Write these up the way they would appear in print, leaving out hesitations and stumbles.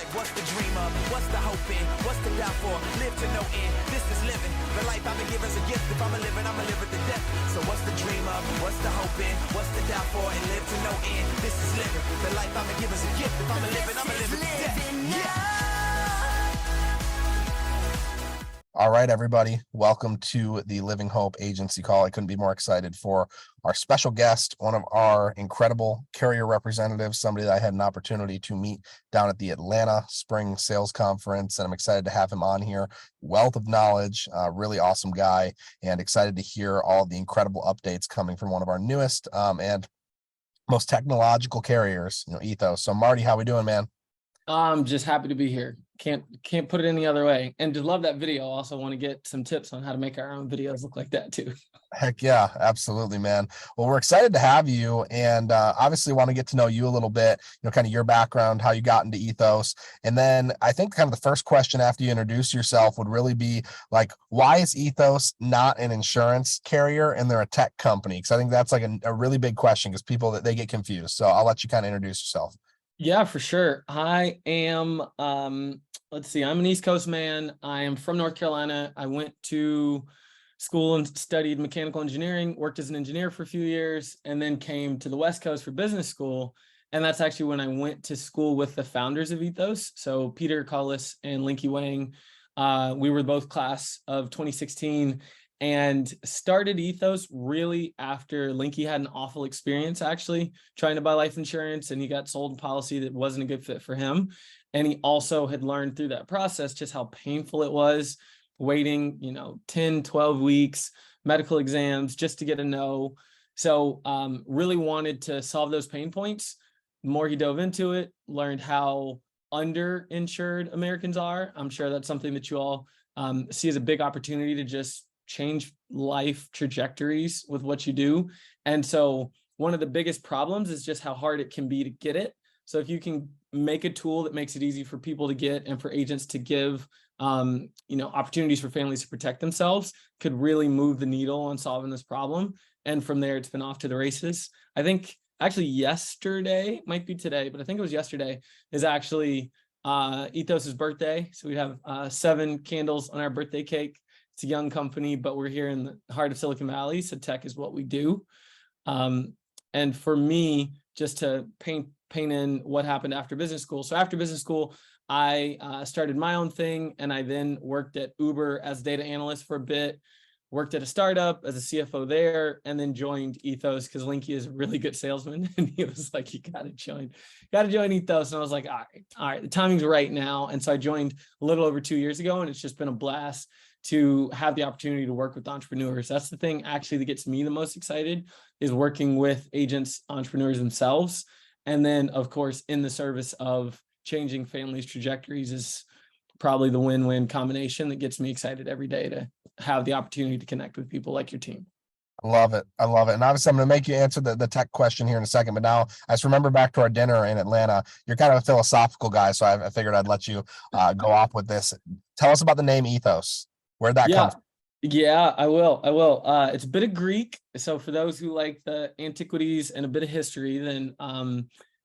like, what's the dream of? What's the hope in? What's the doubt for? Live to no end. This is living. The life I've been given is a gift. If I'm a living, I'ma live it to death. So what's the dream of? What's the hope in? What's the doubt for? And live to no end. This is living. The life I've been given is a gift. If I'm a living, I'ma live it to death. Yeah. All right, everybody. Welcome to the Living Hope Agency Call. I couldn't be more excited for our special guest, one of our incredible carrier representatives, somebody that I had an opportunity to meet down at the Atlanta Spring Sales Conference, and I'm excited to have him on here. Wealth of knowledge, really awesome guy, and excited to hear all the incredible updates coming from one of our newest and most technological carriers, Ethos. So, Marty, how we doing, man? I'm just happy to be here. Can't put it any other way. And to love that video. Also want to get some tips on how to make our own videos look like that too. Heck yeah, absolutely, man. Well, we're excited to have you, and obviously want to get to know you a little bit, kind of your background, how you got into Ethos. And then I think kind of the first question after you introduce yourself would really be like, why is Ethos not an insurance carrier and they're a tech company? Because I think that's like a really big question because people that they get confused. So I'll let you kind of introduce yourself. Yeah, for sure. I am, let's see, I'm an East Coast man. I am from North Carolina. I went to school and studied mechanical engineering, worked as an engineer for a few years, and then came to the West Coast for business school. And that's actually when I went to school with the founders of Ethos. So Peter Cullis and Linky Wang, we were both class of 2016. And started Ethos really after Linky had an awful experience, actually, trying to buy life insurance, and he got sold a policy that wasn't a good fit for him. And he also had learned through that process just how painful it was waiting, 10, 12 weeks, medical exams just to get a no. So really wanted to solve those pain points. The more he dove into it, learned how underinsured Americans are. I'm sure that's something that you all see as a big opportunity to just change life trajectories with what you do. And so one of the biggest problems is just how hard it can be to get it. So if you can make a tool that makes it easy for people to get and for agents to give, opportunities for families to protect themselves, could really move the needle on solving this problem. And from there, it's been off to the races. I think actually yesterday, might be today, but I think it was yesterday, is actually Ethos's birthday. So we have 7 candles on our birthday cake. It's a young company, but we're here in the heart of Silicon Valley, so tech is what we do. And for me, just to paint in what happened after business school. So after business school, I started my own thing, and I then worked at Uber as a data analyst for a bit, worked at a startup as a CFO there, and then joined Ethos because Linky is a really good salesman. And he was like, you got to join Ethos. And I was like, all right, the timing's right now. And so I joined a little over 2 years ago, and it's just been a blast to have the opportunity to work with entrepreneurs. That's the thing actually that gets me the most excited, is working with agents, entrepreneurs themselves. And then of course, in the service of changing families' trajectories is probably the win-win combination that gets me excited every day to have the opportunity to connect with people like your team. I love it. And obviously I'm going to make you answer the tech question here in a second, but now I just remember back to our dinner in Atlanta. You're kind of a philosophical guy, so I figured I'd let you go off with this. Tell us about the name Ethos. Where'd that come from? Yeah, I will. It's a bit of Greek. So for those who like the antiquities and a bit of history, then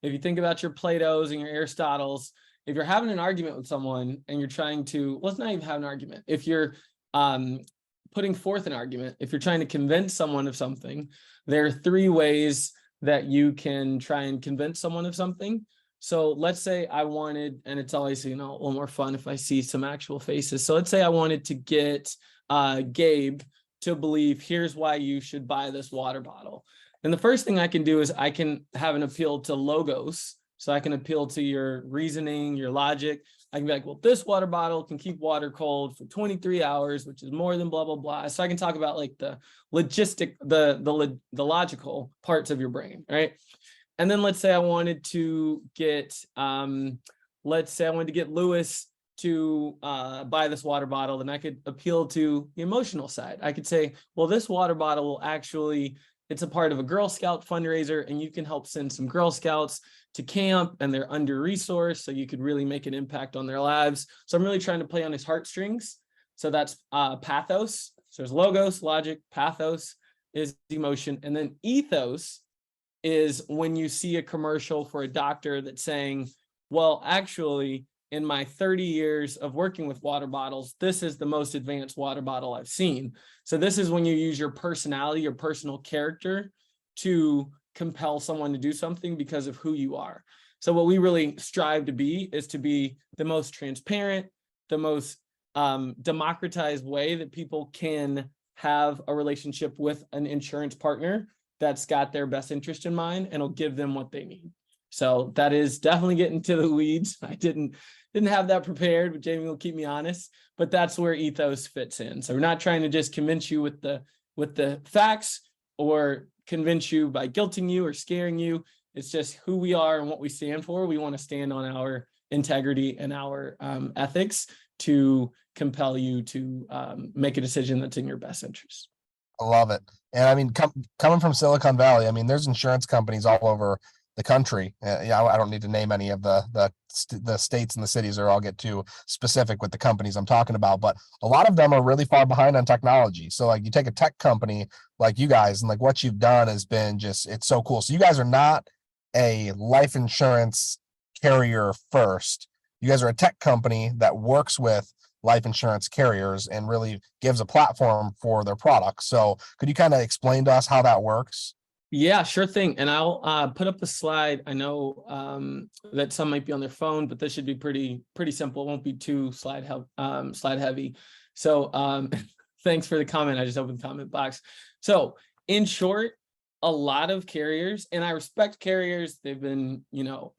if you think about your Plato's and your Aristotle's, if you're having an argument with someone and you're trying to, well, it's not even have an argument. If you're putting forth an argument, if you're trying to convince someone of something, there are 3 ways that you can try and convince someone of something. So let's say I wanted, and it's always, a little more fun if I see some actual faces. So let's say I wanted to get Gabe to believe, here's why you should buy this water bottle. And the first thing I can do is I can have an appeal to logos. So I can appeal to your reasoning, your logic. I can be like, well, this water bottle can keep water cold for 23 hours, which is more than blah, blah, blah. So I can talk about like the logistic, the logical parts of your brain, right? And then let's say I wanted to get, Lewis to buy this water bottle, then I could appeal to the emotional side. I could say, well, this water bottle will actually, it's a part of a Girl Scout fundraiser, and you can help send some Girl Scouts to camp, and they're under-resourced, so you could really make an impact on their lives. So I'm really trying to play on his heartstrings. So that's pathos. So there's logos, logic, pathos is emotion, and then ethos is when you see a commercial for a doctor that's saying, well, actually, in my 30 years of working with water bottles, this is the most advanced water bottle I've seen. So this is when you use your personality, your personal character to compel someone to do something because of who you are. So what we really strive to be is to be the most transparent, the most democratized way that people can have a relationship with an insurance partner that's got their best interest in mind and will give them what they need. So that is definitely getting to the weeds. I didn't have that prepared, but Jamie will keep me honest, but that's where Ethos fits in. So we're not trying to just convince you with the facts or convince you by guilting you or scaring you. It's just who we are and what we stand for. We want to stand on our integrity and our ethics to compel you to make a decision that's in your best interest. I love it. And I mean, coming from Silicon Valley, I mean, there's insurance companies all over the country. Yeah, I don't need to name any of the states and the cities, or I'll get too specific with the companies I'm talking about, but a lot of them are really far behind on technology. So like you take a tech company like you guys, and like what you've done has been just, it's so cool. So you guys are not a life insurance carrier first. You guys are a tech company that works with life insurance carriers and really gives a platform for their products. So could you kind of explain to us how that works? Yeah, sure thing. And I'll put up a slide. I know that some might be on their phone, but this should be pretty simple. It won't be too slide heavy. So thanks for the comment. I just opened the comment box. So in short, a lot of carriers, and I respect carriers, they've been,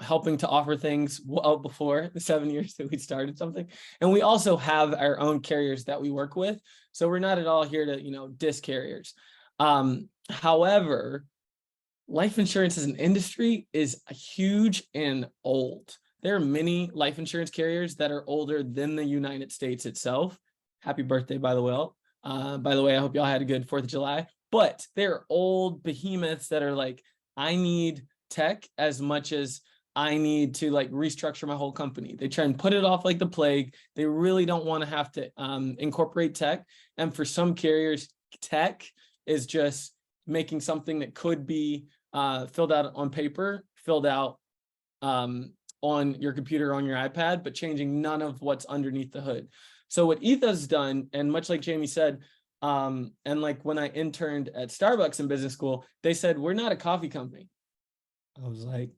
helping to offer things well before the 7 years that we started something. And we also have our own carriers that we work with. So we're not at all here to, diss carriers. However, life insurance as an industry is huge and old. There are many life insurance carriers that are older than the United States itself. Happy birthday, by the way. I hope y'all had a good 4th of July. But they're old behemoths that are like, I need tech as much as I need to like restructure my whole company. They try and put it off like the plague. They really don't want to have to incorporate tech. And for some carriers, tech is just making something that could be filled out on paper, filled out on your computer, on your iPad, but changing none of what's underneath the hood. So what Ethos has done, and much like Jamie said, and like when I interned at Starbucks in business school, they said, we're not a coffee company. I was like,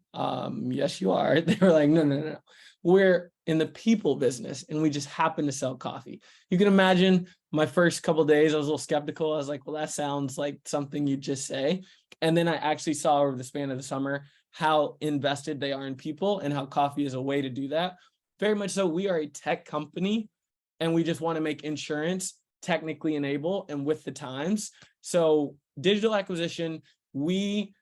yes, you are. They were like, no. We're in the people business and we just happen to sell coffee. You can imagine my first couple of days, I was a little skeptical. I was like, well, that sounds like something you just say. And then I actually saw over the span of the summer how invested they are in people and how coffee is a way to do that. Very much so. We are a tech company and we just want to make insurance technically enabled and with the times. So digital acquisition, we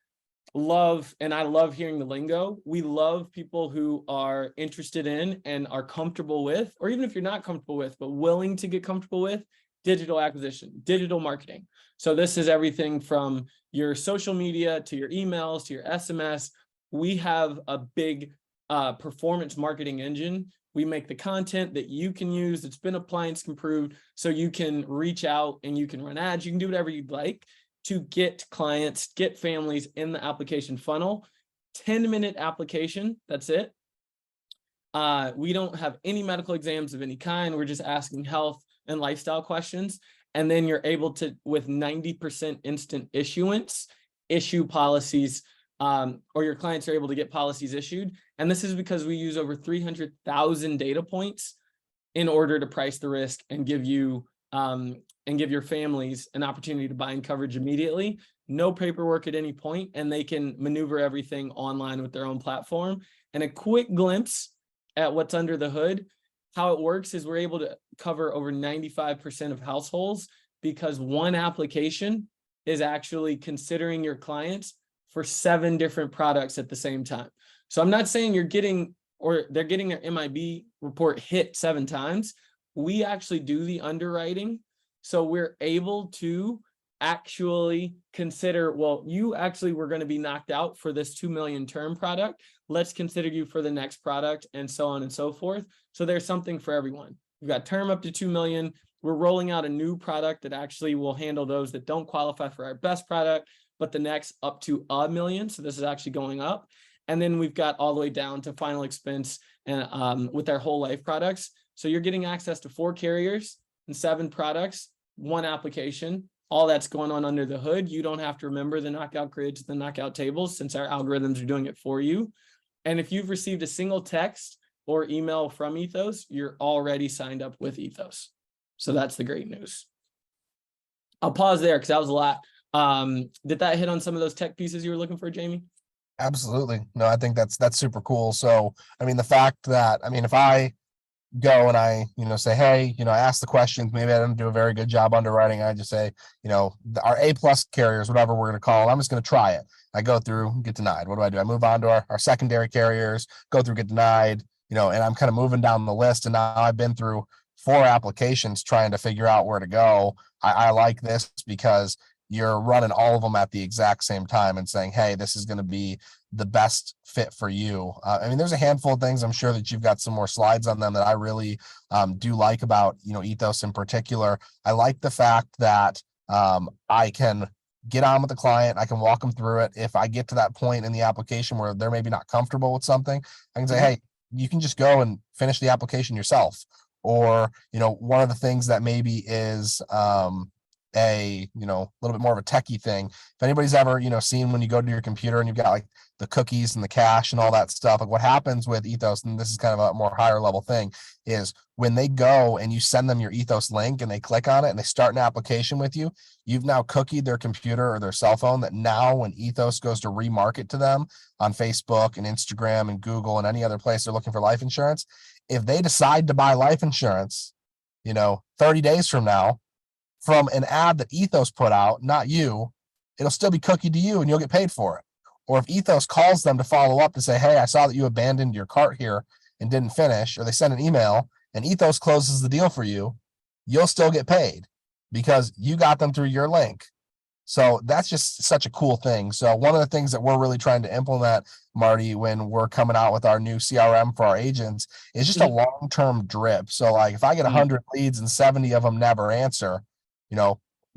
love, and I love hearing the lingo. We love people who are interested in and are comfortable with, or even if you're not comfortable with, but willing to get comfortable with digital acquisition, digital marketing. So this is everything from your social media to your emails to your SMS. We have a big performance marketing engine. We make the content that you can use, that's been appliance improved, so you can reach out and you can run ads. You can do whatever you'd like to get clients, get families in the application funnel. 10-minute application, that's it. We don't have any medical exams of any kind. We're just asking health and lifestyle questions. And then you're able to, with 90% instant issuance, issue policies, or your clients are able to get policies issued. And this is because we use over 300,000 data points in order to price the risk and give you and give your families an opportunity to buy in coverage immediately. No paperwork at any point, and they can maneuver everything online with their own platform. And a quick glimpse at what's under the hood. How it works is we're able to cover over 95% of households because one application is actually considering your clients for 7 different products at the same time. So I'm not saying you're getting, or they're getting their MIB report hit 7 times. We actually do the underwriting. So we're able to actually consider, well, you actually were going to be knocked out for this 2 million term product. Let's consider you for the next product, and so on and so forth. So there's something for everyone. We've got term up to 2 million. We're rolling out a new product that actually will handle those that don't qualify for our best product, but the next up to 1 million. So this is actually going up. And then we've got all the way down to final expense and with our whole life products. So you're getting access to 4 carriers and 7 products, 1 application. All that's going on under the hood. You don't have to remember the knockout grids, the knockout tables, since our algorithms are doing it for you. And if you've received a single text or email from Ethos, you're already signed up with Ethos. So that's the great news. I'll pause there because that was a lot. Did that hit on some of those tech pieces you were looking for, Jamie? Absolutely. No, I think that's super cool. So, I mean, the fact that, I mean, if I go and I, say, hey, I ask the questions, maybe I didn't do a very good job underwriting. I just say, our A+ carriers, whatever we're going to call them, I'm just going to try it. I go through, get denied. What do? I move on to our secondary carriers, go through, get denied, and I'm kind of moving down the list. And now I've been through 4 applications trying to figure out where to go. I like this because you're running all of them at the exact same time and saying, hey, this is going to be the best fit for you. I mean, there's a handful of things. I'm sure that you've got some more slides on them that I really do like about, Ethos in particular. I like the fact that I can get on with the client. I can walk them through it. If I get to that point in the application where they're maybe not comfortable with something, I can say, hey, you can just go and finish the application yourself. Or, one of the things that maybe is a little bit more of a techie thing. If anybody's ever seen when you go to your computer and you've got like the cookies and the cache and all that stuff, like what happens with Ethos, and this is kind of a more higher level thing, is when they go and you send them your Ethos link and they click on it and they start an application with you, you've now cookied their computer or their cell phone, that now when Ethos goes to remarket to them on Facebook and Instagram and Google and any other place they're looking for life insurance, if they decide to buy life insurance 30 days from now from an ad that Ethos put out, not you, it'll still be cookied to you and you'll get paid for it. Or if Ethos calls them to follow up to say, hey, I saw that you abandoned your cart here and didn't finish, or they send an email and Ethos closes the deal for you, you'll still get paid because you got them through your link. So that's just such a cool thing. So one of the things that we're really trying to implement, Marty, when we're coming out with our new CRM for our agents, is just a long-term drip. So like if I get 100 leads and 70 of them never answer,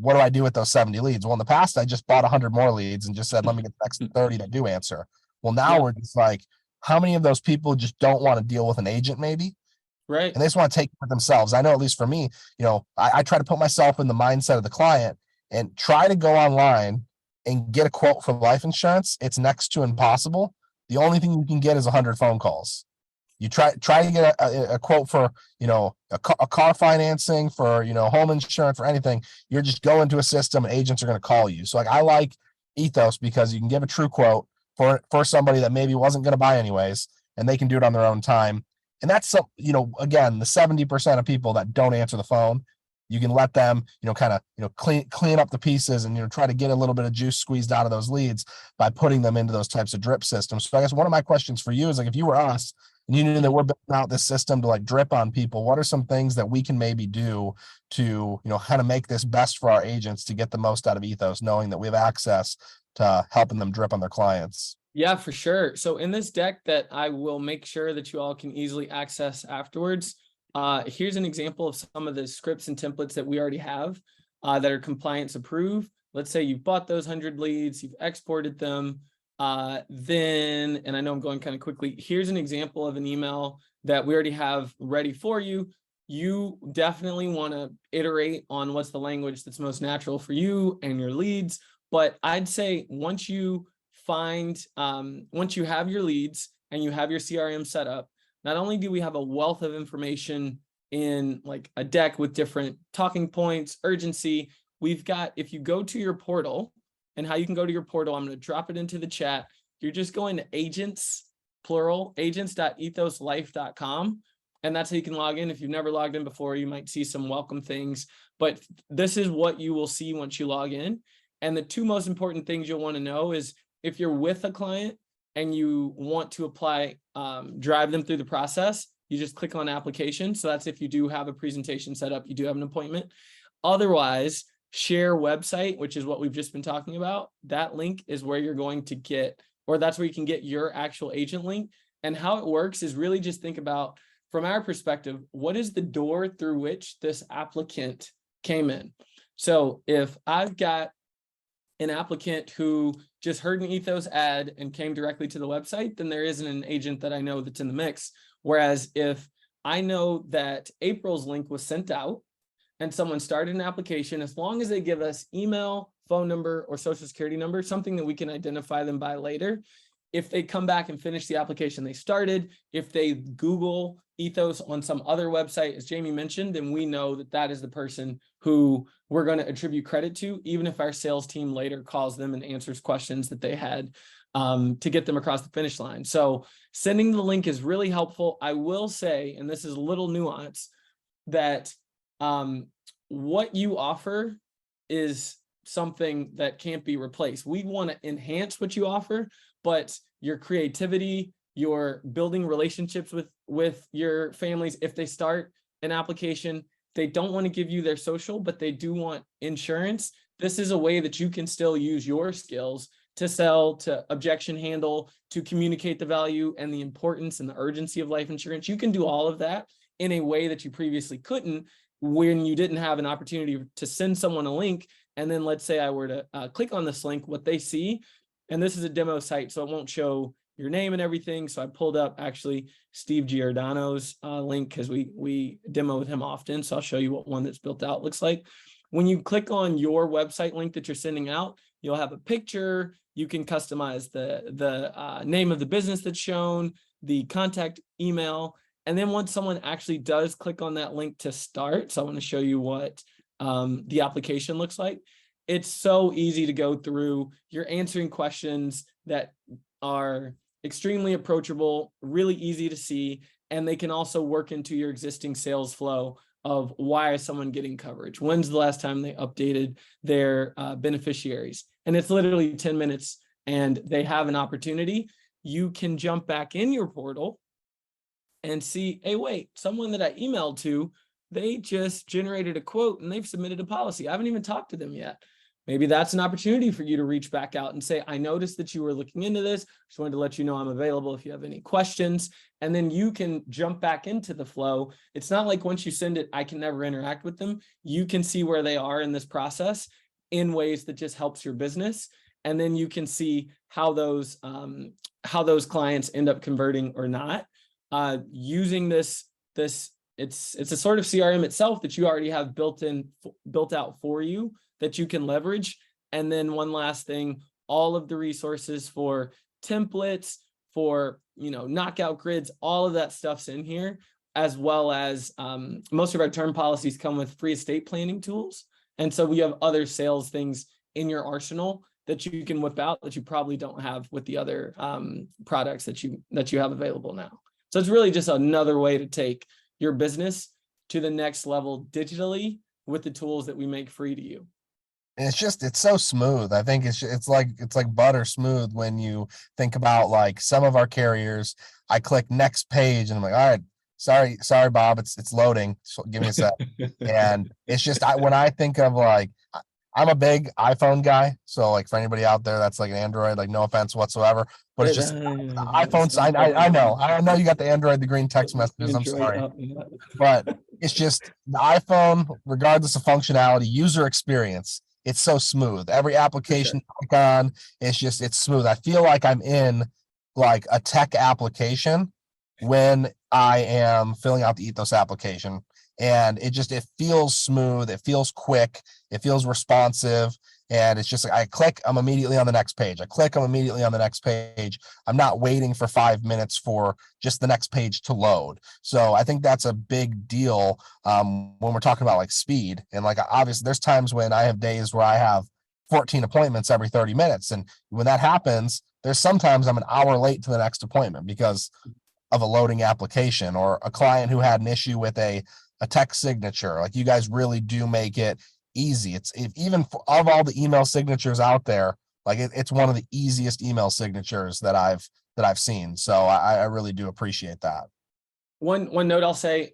what do I do with those 70 leads? Well, in the past, I just bought 100 more leads and just said, let me get the next 30 that do answer. Well, now we're just like, how many of those people just don't want to deal with an agent maybe? Right. And they just want to take it for themselves. I know, at least for me, I try to put myself in the mindset of the client and try to go online and get a quote for life insurance. It's next to impossible. The only thing you can get is 100 phone calls. You try to get a quote for, a car financing, for, home insurance, for anything. You're just going to a system and agents are going to call you. So like, I like Ethos because you can give a true quote for somebody that maybe wasn't going to buy anyways, and they can do it on their own time. And that's, again, the 70% of people that don't answer the phone, you can let them, kind of, clean up the pieces and, try to get a little bit of juice squeezed out of those leads by putting them into those types of drip systems. So I guess one of my questions for you is like, if you were us and you knew that we're building out this system to like drip on people, what are some things that we can maybe do to, kind of make this best for our agents to get the most out of Ethos, knowing that we have access to helping them drip on their clients? Yeah, for sure. So in this deck that I will make sure that you all can easily access afterwards, here's an example of some of the scripts and templates that we already have that are compliance approved. Let's say you've bought those 100 leads, you've exported them, then, and I know I'm going kind of quickly, here's an example of an email that we already have ready for you. You definitely want to iterate on what's the language that's most natural for you and your leads. But I'd say once you have your leads and you have your CRM set up, not only do we have a wealth of information in like a deck with different talking points, urgency, we've got, if you go to your portal, and how you can go to your portal, I'm going to drop it into the chat. You're just going to agents, plural, agents.ethoslife.com. And that's how you can log in. If you've never logged in before, you might see some welcome things, but this is what you will see once you log in. And the 2 most important things you'll want to know is if you're with a client and you want to apply, drive them through the process, you just click on application. So that's if you do have a presentation set up, you do have an appointment. Otherwise, share website, which is what we've just been talking about. That link is where you're going to get, or that's where you can get your actual agent link. And how it works is really just think about, from our perspective, what is the door through which this applicant came in? So if I've got an applicant who just heard an Ethos ad and came directly to the website, then there isn't an agent that I know that's in the mix. Whereas if I know that April's link was sent out and someone started an application, as long as they give us email, phone number, or social security number, something that we can identify them by later, if they come back and finish the application they started, if they Google Ethos on some other website, as Jamie mentioned, then we know that that is the person who we're going to attribute credit to, even if our sales team later calls them and answers questions that they had to get them across the finish line. So sending the link is really helpful. I will say, and this is a little nuance, that what you offer is something that can't be replaced. We want to enhance what you offer, but your creativity, your building relationships with your families, if they start an application, they don't want to give you their social, but they do want insurance. This is a way that you can still use your skills to sell, to objection handle, to communicate the value and the importance and the urgency of life insurance. You can do all of that in a way that you previously couldn't when you didn't have an opportunity to send someone a link. And then let's say I were to click on this link, what they see, and this is a demo site, so it won't show your name and everything. So I pulled up actually Steve Giordano's link because we demo with him often. So I'll show you what one that's built out looks like. When you click on your website link that you're sending out, you'll have a picture. You can customize the name of the business that's shown, the contact email. And then once someone actually does click on that link to start, so I want to show you what the application looks like. It's so easy to go through. You're answering questions that are extremely approachable, really easy to see, and they can also work into your existing sales flow of why is someone getting coverage? When's the last time they updated their beneficiaries? And it's literally 10 minutes and they have an opportunity. You can jump back in your portal and see, hey, wait, someone that I emailed to, they just generated a quote and they've submitted a policy. I haven't even talked to them yet. Maybe that's an opportunity for you to reach back out and say, I noticed that you were looking into this. Just wanted to let you know I'm available if you have any questions. And then you can jump back into the flow. It's not like once you send it, I can never interact with them. You can see where they are in this process in ways that just helps your business. And then you can see how those clients end up converting or not. Using this, it's a sort of CRM itself that you already have built out for you that you can leverage. And then one last thing, all of the resources for templates, for knockout grids, all of that stuff's in here, as well as most of our term policies come with free estate planning tools. And so we have other sales things in your arsenal that you can whip out that you probably don't have with the other products that you have available now. So it's really just another way to take your business to the next level digitally with the tools that we make free to you. And it's so smooth. I think it's like butter smooth when you think about like some of our carriers. I click next page and I'm like, all right, sorry, Bob, it's loading. So give me a sec. And it's just when I think of like, I'm a big iPhone guy. So like for anybody out there that's like an Android, like no offense whatsoever, but it's just iPhones. I know you got the Android, the green text messages. I'm sorry, but it's just the iPhone, regardless of functionality, user experience. It's so smooth. Every application I click on, it's smooth. I feel like I'm in like a tech application when I am filling out the Ethos application. And it feels smooth. It feels quick. It feels responsive. And it's just like I click, I'm immediately on the next page. I click, I'm immediately on the next page. I'm not waiting for 5 minutes for just the next page to load. So I think that's a big deal when we're talking about like speed. And like obviously there's times when I have days where I have 14 appointments every 30 minutes. And when that happens, there's sometimes I'm an hour late to the next appointment because of a loading application or a client who had an issue with a text signature. Like you guys really do make it easy. Even of all the email signatures out there, like it's one of the easiest email signatures that I've seen. So I really do appreciate that. One note I'll say,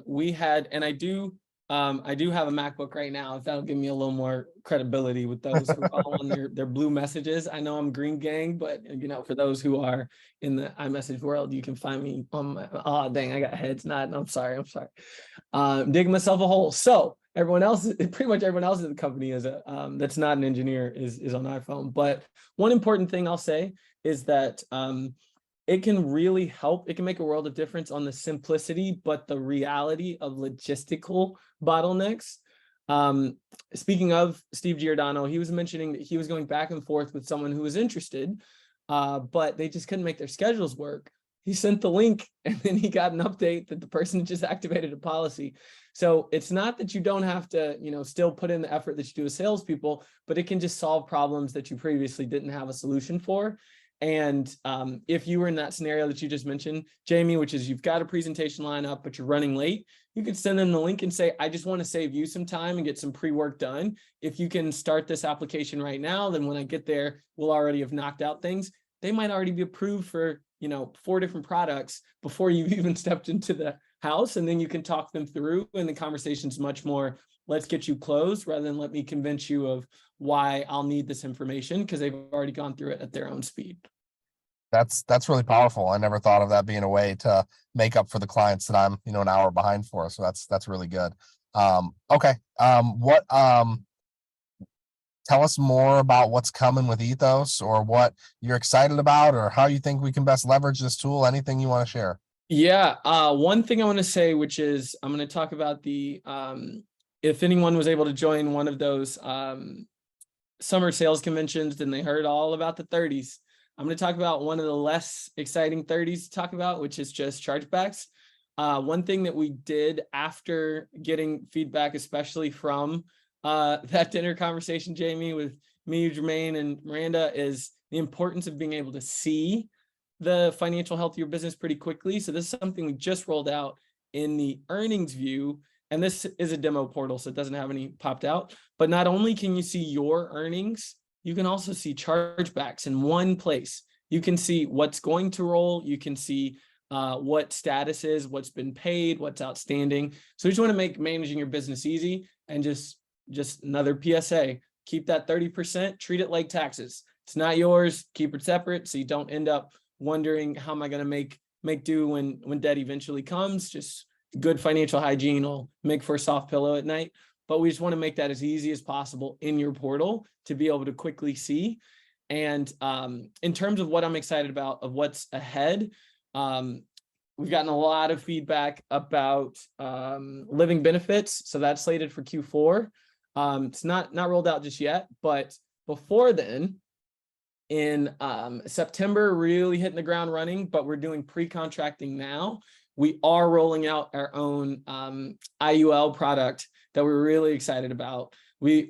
we had, and I do have a MacBook right now. If that'll give me a little more credibility with those who are on their blue messages. I know I'm Green Gang, but for those who are in the iMessage world, you can find me on my, oh dang, I got heads nodding. I'm sorry. Digging myself a hole. So everyone else, pretty much everyone else in the company is that's not an engineer is on iPhone. But one important thing I'll say is that it can really help. It can make a world of difference on the simplicity, but the reality of logistical bottlenecks. Speaking of Steve Giordano, he was mentioning that he was going back and forth with someone who was interested, but they just couldn't make their schedules work. He sent the link and then he got an update that the person just activated a policy. So it's not that you don't have to, still put in the effort that you do as salespeople, but it can just solve problems that you previously didn't have a solution for. And if you were in that scenario that you just mentioned, Jamie, which is you've got a presentation line up, but you're running late, you could send them the link and say, I just want to save you some time and get some pre-work done. If you can start this application right now, then when I get there, we'll already have knocked out things. They might already be approved for, 4 different products before you've even stepped into the house. And then you can talk them through, and the conversation's much more, let's get you closed rather than let me convince you of why I'll need this information, because they've already gone through it at their own speed. That's really powerful. I never thought of that being a way to make up for the clients that I'm, an hour behind for. So that's really good. Okay. Tell us more about what's coming with Ethos, or what you're excited about, or how you think we can best leverage this tool. Anything you want to share? Yeah. One thing I want to say, which is I'm going to talk about the, if anyone was able to join one of those summer sales conventions, then they heard all about the 30s. I'm going to talk about one of the less exciting 30s to talk about, which is just chargebacks. One thing that we did after getting feedback, especially from that dinner conversation, Jamie, with me, Jermaine, and Miranda, is the importance of being able to see the financial health of your business pretty quickly. So this is something we just rolled out in the earnings view. And this is a demo portal, so it doesn't have any popped out. But not only can you see your earnings, you can also see chargebacks in one place. You can see what's going to roll. You can see what status is, what's been paid, what's outstanding. So we just want to make managing your business easy. And just another PSA, keep that 30%, treat it like taxes. It's not yours, keep it separate so you don't end up wondering, how am I going to make do when debt eventually comes? Just good financial hygiene will make for a soft pillow at night. But we just want to make that as easy as possible in your portal to be able to quickly see. And in terms of what I'm excited about, of what's ahead, we've gotten a lot of feedback about living benefits. So that's slated for Q4. It's not rolled out just yet, but before then, in September, really hitting the ground running, but we're doing pre-contracting now. We are rolling out our own IUL product that we're really excited about. We've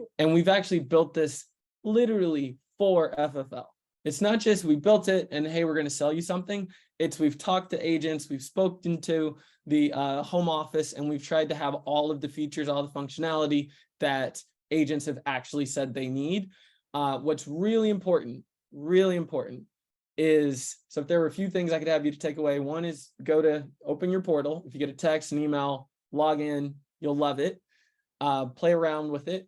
actually built this literally for FFL. It's not just we built it and hey, we're going to sell you something. It's we've talked to agents, we've spoken to the home office, and we've tried to have all of the features, all the functionality that agents have actually said they need. What's really important is, so if there were a few things I could have you to take away, one is open your portal. If you get a text, an email, log in, you'll love it. Play around with it.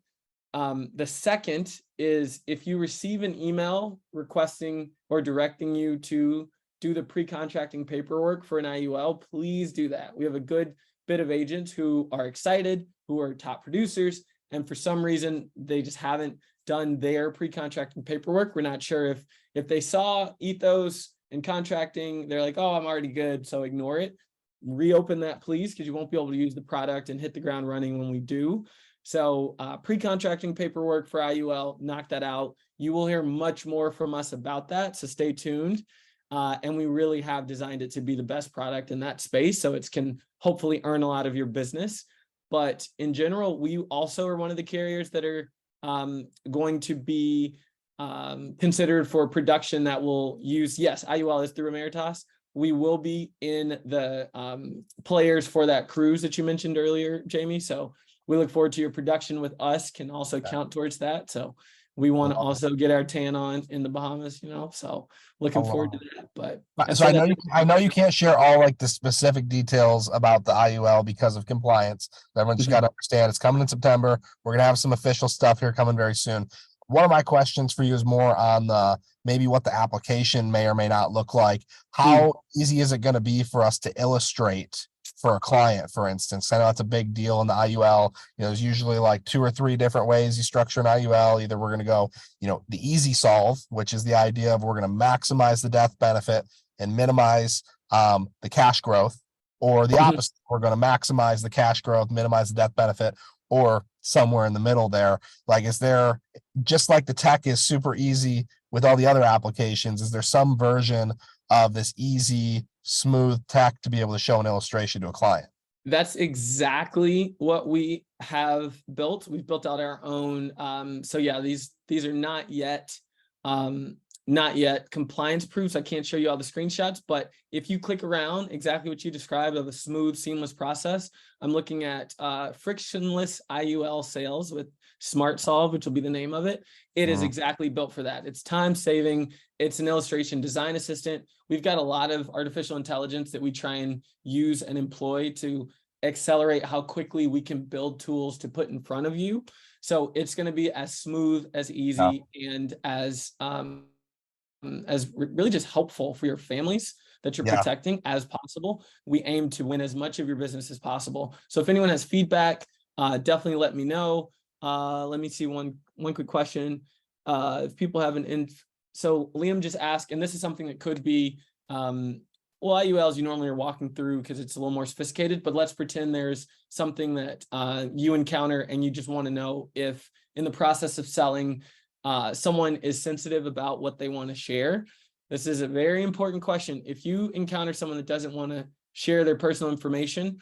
The second is, if you receive an email requesting or directing you to do the pre-contracting paperwork for an IUL, please do that. We have a good bit of agents who are excited, who are top producers, and for some reason, they just haven't done their pre-contracting paperwork. We're not sure if they saw Ethos and contracting, they're like, oh, I'm already good, so ignore it. Reopen that, please, because you won't be able to use the product and hit the ground running when we do. So pre-contracting paperwork for IUL, knock that out. You will hear much more from us about that, so stay tuned. And we really have designed it to be the best product in that space, so it can hopefully earn a lot of your business. But in general, we also are one of the carriers that are going to be considered for production that will use, yes, IUL is through Emeritus. We will be in the players for that cruise that you mentioned earlier, Jamie. So we look forward to your production with us, can also count towards that. So we want to also get our tan on in the Bahamas, so looking forward to that. But so I know you can't share all like the specific details about the IUL because of compliance. Everyone just got to understand it's coming in September. We're gonna have some official stuff here coming very soon. One of my questions for you is more on the maybe what the application may or may not look like. How easy is it going to be for us to illustrate for a client, for instance? I know that's a big deal in the IUL. There's usually like 2 or 3 different ways you structure an IUL. Either we're going to go, the easy solve, which is the idea of we're going to maximize the death benefit and minimize the cash growth, or the opposite. We're going to maximize the cash growth, minimize the death benefit, or somewhere in the middle there. Like, is there, just like the tech is super easy with all the other applications, is there some version of this easy, smooth tech to be able to show an illustration to a client? That's exactly what we have built. We've built out our own. So yeah, these are not yet compliance proofs. I can't show you all the screenshots, but if you click around, exactly what you described of a smooth, seamless process, I'm looking at frictionless IUL sales with Smart Solve, which will be the name of it. It is exactly built for that. It's time saving. It's an illustration design assistant. We've got a lot of artificial intelligence that we try and use and employ to accelerate how quickly we can build tools to put in front of you. So it's going to be as smooth, as easy, and as really just helpful for your families that you're protecting as possible. We aim to win as much of your business as possible. So if anyone has feedback, definitely let me know. Let me see one quick question. If people have so Liam just asked, and this is something that could be, IULs you normally are walking through because it's a little more sophisticated, but let's pretend there's something that you encounter and you just want to know if in the process of selling, someone is sensitive about what they want to share. This is a very important question. If you encounter someone that doesn't want to share their personal information,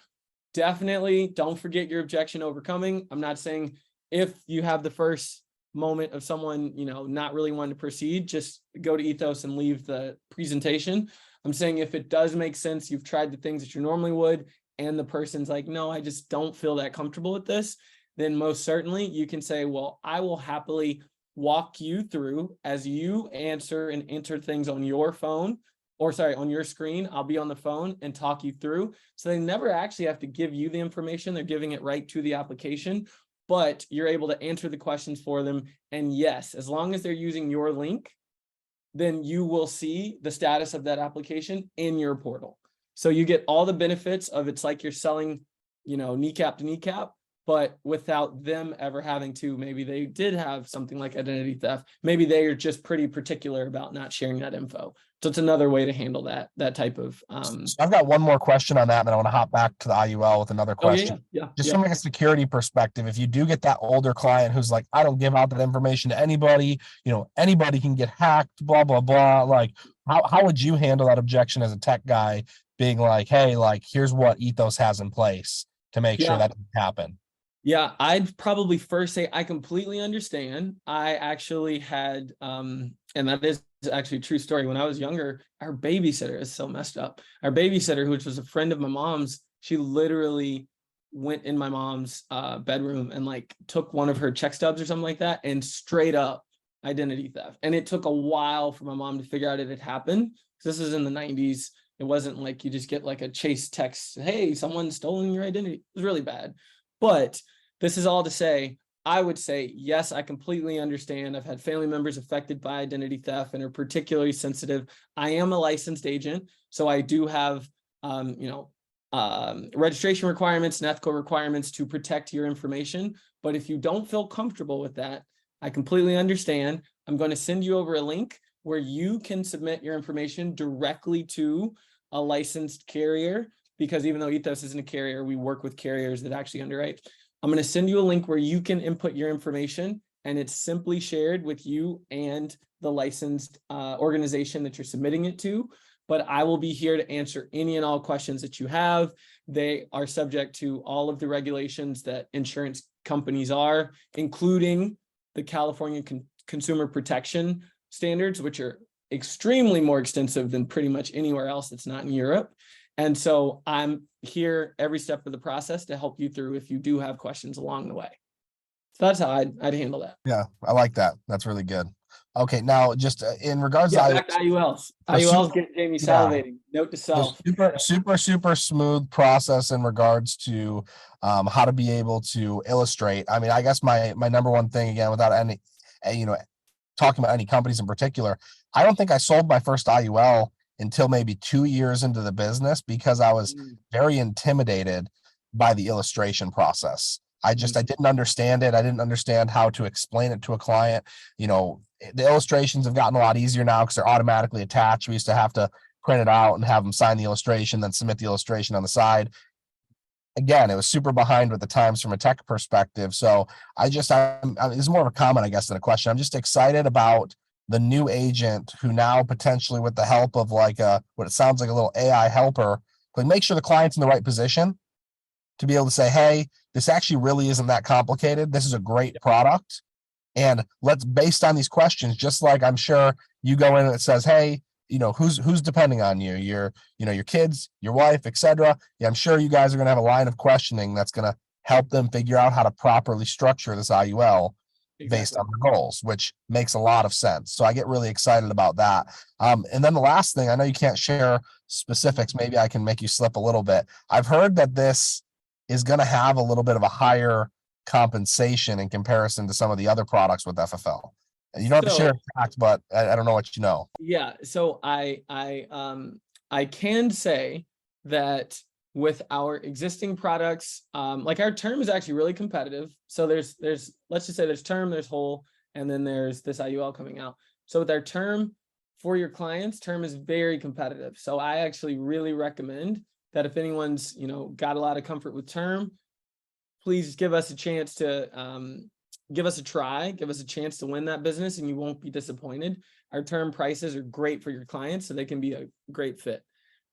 definitely don't forget your objection overcoming. I'm not saying if you have the first moment of someone, not really wanting to proceed, just go to Ethos and leave the presentation. I'm saying if it does make sense, you've tried the things that you normally would, and the person's like, no, I just don't feel that comfortable with this, then most certainly you can say, well, I will happily walk you through as you answer and enter things on your phone, on your screen. I'll be on the phone and talk you through. So they never actually have to give you the information. They're giving it right to the application, but you're able to answer the questions for them. And yes, as long as they're using your link, then you will see the status of that application in your portal. So you get all the benefits of, it's like you're selling, kneecap to kneecap, but without them ever having to. Maybe they did have something like identity theft. Maybe they are just pretty particular about not sharing that info. So it's another way to handle that type of. So I've got one more question on that, and then I want to hop back to the IUL with another question. Just from a security perspective, if you do get that older client who's like, I don't give out that information to anybody, anybody can get hacked, blah, blah, blah. Like, how would you handle that objection as a tech guy, being like, hey, like, here's what Ethos has in place to make sure that doesn't happen? Yeah, I'd probably first say I completely understand. I actually had, and that is actually a true story. When I was younger, our babysitter is so messed up. Our babysitter, which was a friend of my mom's, she literally went in my mom's bedroom and like took one of her check stubs or something like that, and straight up identity theft. And it took a while for my mom to figure out it had happened. This is in the 90s. It wasn't like you just get like a chase text, hey, someone's stolen your identity. It was really bad. But this is all to say, I would say, yes, I completely understand. I've had family members affected by identity theft and are particularly sensitive. I am a licensed agent, so I do have, registration requirements and ethical requirements to protect your information. But if you don't feel comfortable with that, I completely understand. I'm going to send you over a link where you can submit your information directly to a licensed carrier, because even though Ethos isn't a carrier, we work with carriers that actually underwrite. I'm going to send you a link where you can input your information, and it's simply shared with you and the licensed organization that you're submitting it to. But I will be here to answer any and all questions that you have. They are subject to all of the regulations that insurance companies are, including the California Consumer Protection Standards, which are extremely more extensive than pretty much anywhere else that's not in Europe. And so I'm here every step of the process to help you through if you do have questions along the way. So that's how I'd handle that. Yeah, I like that. That's really good. Okay, now just in regards to back to IULs. IULs get Jamie salivating. Note to self. Super smooth process in regards to how to be able to illustrate. I mean, I guess my number one thing, again, without talking about any companies in particular, I don't think I sold my first IUL until maybe 2 years into the business because I was very intimidated by the illustration process. I didn't understand it. I didn't understand how to explain it to a client. You know, the illustrations have gotten a lot easier now because they're automatically attached. We used to have to print it out and have them sign the illustration, then submit the illustration on the side. Again, it was super behind with the times from a tech perspective. So it's more of a comment, I guess, than a question. I'm just excited about the new agent who now potentially, with the help of like what it sounds like a little AI helper, like make sure the client's in the right position to be able to say, hey, this actually really isn't that complicated. This is a great product. And let's, based on these questions, just like I'm sure you go in and it says, hey, you know, who's depending on you, your kids, your wife, etc. Yeah, I'm sure you guys are going to have a line of questioning that's going to help them figure out how to properly structure this IUL based on their goals, which makes a lot of sense. So I get really excited about that. And then the last thing, I know you can't share specifics. Maybe I can make you slip a little bit. I've heard that this is going to have a little bit of a higher compensation in comparison to some of the other products with FFL. And you don't have to share facts, but I don't know what you know. Yeah, so I can say that with our existing products, like our term is actually really competitive. So there's let's just say there's term, there's whole, and then there's this IUL coming out. So with our term for your clients, term is very competitive. So I actually really recommend that if anyone's, you know, got a lot of comfort with term, please give us a chance to give us a try, give us a chance to win that business, and you won't be disappointed. Our term prices are great for your clients, so they can be a great fit.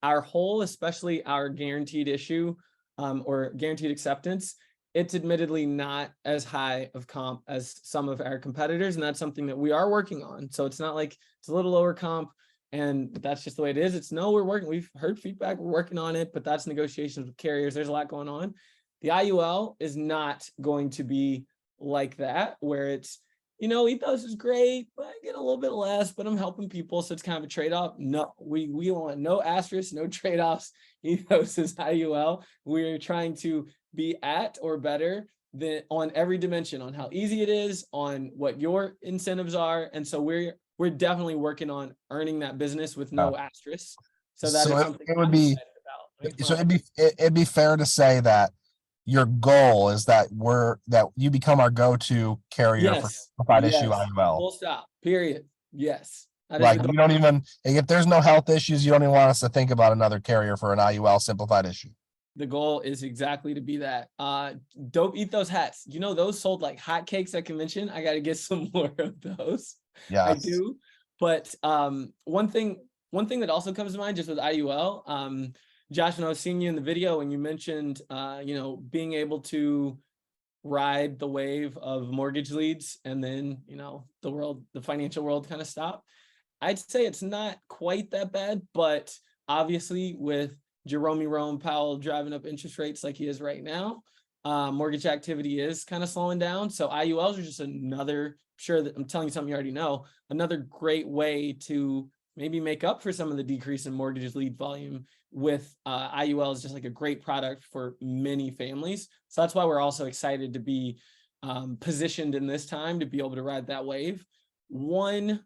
Our whole, especially our guaranteed issue or guaranteed acceptance, it's admittedly not as high of comp as some of our competitors, and that's something that we are working on. So it's not like it's a little lower comp and that's just the way it is. It's no, we've heard feedback, we're working on it, but that's negotiations with carriers. There's a lot going on. The IUL is not going to be like that, where it's, you know, Ethos is great, but I get a little bit less, but I'm helping people, so it's kind of a trade-off. No, we want no asterisks, no trade-offs. Ethos is IUL. We're trying to be at or better than on every dimension, on how easy it is, on what your incentives are, and so we're definitely working on earning that business with no asterisks. So that is something it would be about. So it'd be fair to say that your goal is that you become our go-to carrier for simplified issue IUL. Full stop. Period. Yes. Like you don't even, if there's no health issues, you don't even want us to think about another carrier for an IUL simplified issue. The goal is exactly to be that. Dope Ethos hats. You know, those sold like hotcakes at convention. I got to get some more of those. Yeah, I do. But one thing that also comes to mind just with IUL, Josh, when I was seeing you in the video and you mentioned, you know, being able to ride the wave of mortgage leads and then, you know, the financial world kind of stopped. I'd say it's not quite that bad, but obviously with Jerome Powell driving up interest rates like he is right now, mortgage activity is kind of slowing down. So IULs are just another, sure that I'm telling you something you already know, another great way to maybe make up for some of the decrease in mortgage lead volume with IUL is just like a great product for many families. So that's why we're also excited to be positioned in this time to be able to ride that wave. One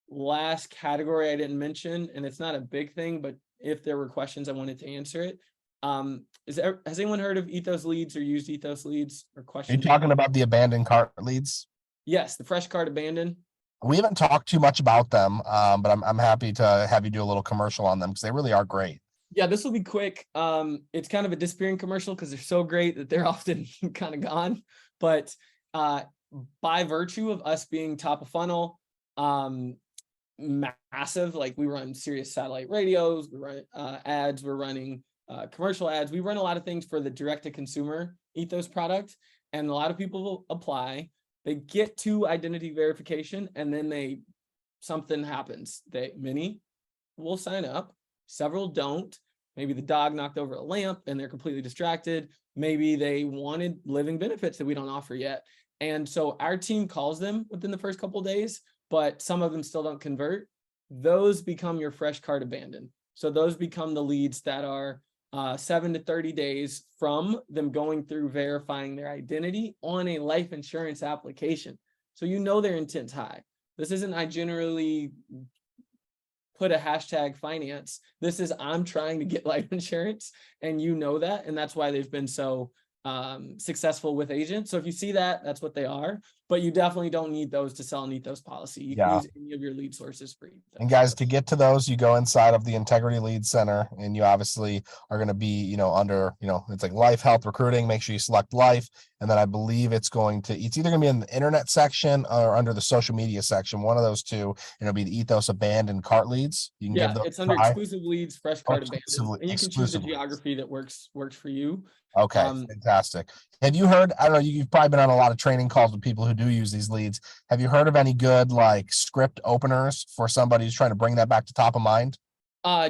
last category I didn't mention, and it's not a big thing, but if there were questions, I wanted to answer it. Has anyone heard of Ethos leads or used Ethos leads or questions? Are you talking about the abandoned cart leads? Yes, the fresh cart abandoned. We haven't talked too much about them, but I'm happy to have you do a little commercial on them because they really are great. Yeah, this will be quick. It's kind of a disappearing commercial because they're so great that they're often kind of gone. But by virtue of us being top of funnel, massive, like we run Sirius satellite radios, we run ads, we're running commercial ads. We run a lot of things for the direct-to-consumer Ethos product, and a lot of people will apply. They get to identity verification, and then something happens. Many will sign up, several don't. Maybe the dog knocked over a lamp and they're completely distracted. Maybe they wanted living benefits that we don't offer yet. And so our team calls them within the first couple of days, but some of them still don't convert. Those become your fresh cart abandoned. So those become the leads that are 7 to 30 days from them going through verifying their identity on a life insurance application. So you know their intent's high. This isn't I generally put a hashtag finance. This is, I'm trying to get life insurance, and you know that, and that's why they've been so successful with agents. So if you see that, that's what they are, but you definitely don't need those to sell an Ethos policy. You can use any of your lead sources for Ethos. And guys, to get to those, you go inside of the Integrity Lead Center, and you obviously are going to be, under, it's like life, health, recruiting. Make sure you select life. And then I believe it's either going to be in the internet section or under the social media section, one of those two. And it'll be the Ethos abandoned cart leads. You can give those it's under exclusive leads, fresh cart abandoned, and you can choose the leads. geography that works for you. Okay, fantastic. Have you heard, I don't know, you've probably been on a lot of training calls with people who do use these leads. Have you heard of any good like script openers for somebody who's trying to bring that back to top of mind?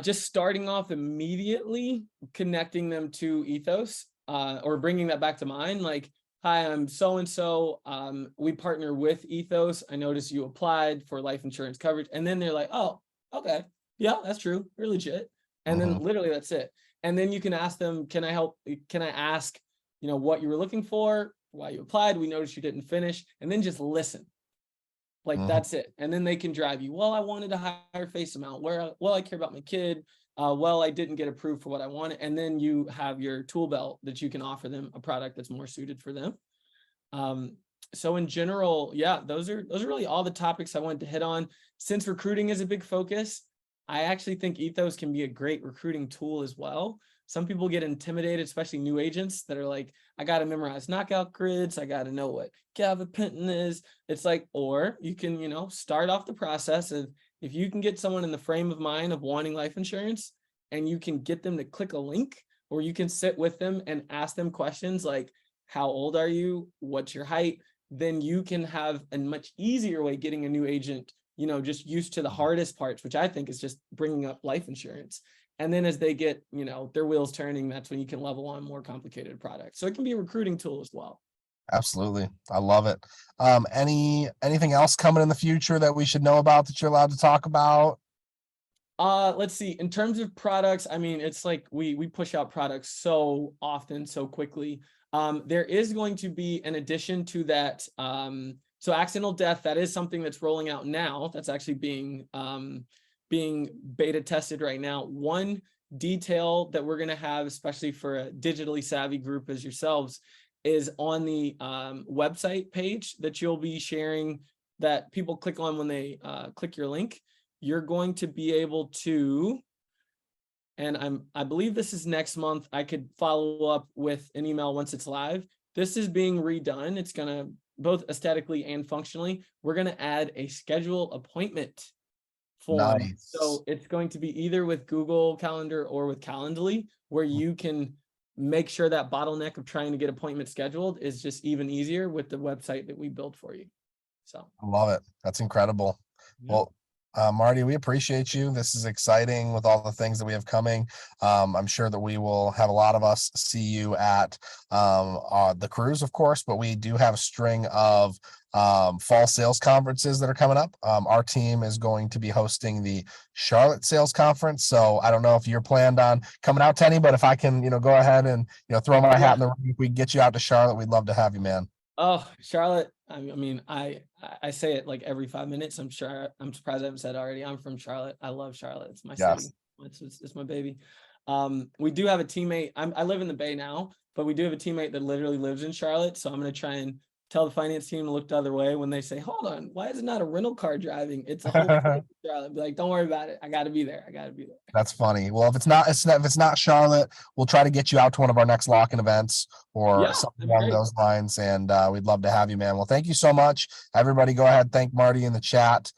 Just starting off immediately, connecting them to Ethos, or bringing that back to mind. Like, hi, I'm so-and-so. We partner with Ethos. I noticed you applied for life insurance coverage. And then they're like, oh, okay. Yeah, that's true. You're legit. And then literally that's it. And then you can ask them, can I help? Can I ask, what you were looking for, why you applied? We noticed you didn't finish, and then just listen. Like, that's it. And then they can drive you. Well, I wanted a higher face amount. Well, I care about my kid. Well, I didn't get approved for what I wanted. And then you have your tool belt that you can offer them a product that's more suited for them. So in general, yeah, those are really all the topics I wanted to hit on. Since recruiting is a big focus, I actually think Ethos can be a great recruiting tool as well. Some people get intimidated, especially new agents that are like, I got to memorize knockout grids. I got to know what gabapentin is. It's like, or you can, start off the process of, if you can get someone in the frame of mind of wanting life insurance, and you can get them to click a link, or you can sit with them and ask them questions like, how old are you? What's your height? Then you can have a much easier way getting a new agent, just used to the hardest parts, which I think is just bringing up life insurance. And then as they get, their wheels turning, that's when you can level on more complicated products. So it can be a recruiting tool as well. Absolutely. I love it. Anything else coming in the future that we should know about that you're allowed to talk about? Let's see. In terms of products, I mean, it's like we push out products so often, so quickly. There is going to be an addition to that. So accidental death, that is something that's rolling out now. That's actually being beta tested right now. One detail that we're going to have, especially for a digitally savvy group as yourselves, is on the website page that you'll be sharing, that people click on when they click your link. You're going to be able to, and I believe this is next month. I could follow up with an email once it's live. This is being redone. It's going to, both aesthetically and functionally, we're going to add a schedule appointment form. Nice. So it's going to be either with Google Calendar or with Calendly, where you can make sure that bottleneck of trying to get appointments scheduled is just even easier with the website that we built for you. So I love it. That's incredible. yeah. Well, Marty, we appreciate you. This is exciting with all the things that we have coming. I'm sure that we will have a lot of us see you at the cruise, of course, but we do have a string of fall sales conferences that are coming up. Our team is going to be hosting the Charlotte Sales Conference. So I don't know if you're planned on coming out to any, but if I can, go ahead and, throw my hat in the ring, if we can get you out to Charlotte, we'd love to have you, man. Oh, Charlotte. I mean, I say it like every 5 minutes. I'm surprised I haven't said it already. I'm from Charlotte. I love Charlotte. It's my city. It's my baby. We do have a teammate. I live in the Bay now, but we do have a teammate that literally lives in Charlotte. So I'm going to try and tell the finance team to look the other way when they say, hold on, why is it not a rental car driving? It's a whole thing. Be like, don't worry about it. I got to be there. That's funny. Well, if it's not Charlotte, we'll try to get you out to one of our next lock-in events or something along those lines. And we'd love to have you, man. Well, thank you so much. Everybody go ahead. Thank Marty in the chat.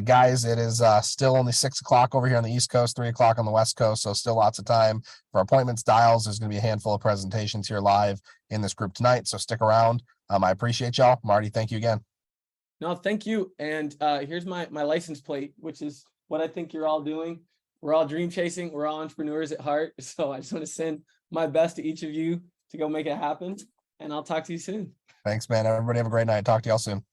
Guys, it is still only 6 o'clock over here on the East Coast, 3 o'clock on the West Coast. So still lots of time for appointments, dials. There's going to be a handful of presentations here live in this group tonight. So stick around. I appreciate y'all. Marty, thank you again. No, thank you. And here's my license plate, which is what I think you're all doing. We're all dream chasing. We're all entrepreneurs at heart. So I just want to send my best to each of you to go make it happen. And I'll talk to you soon. Thanks, man. Everybody have a great night. Talk to y'all soon.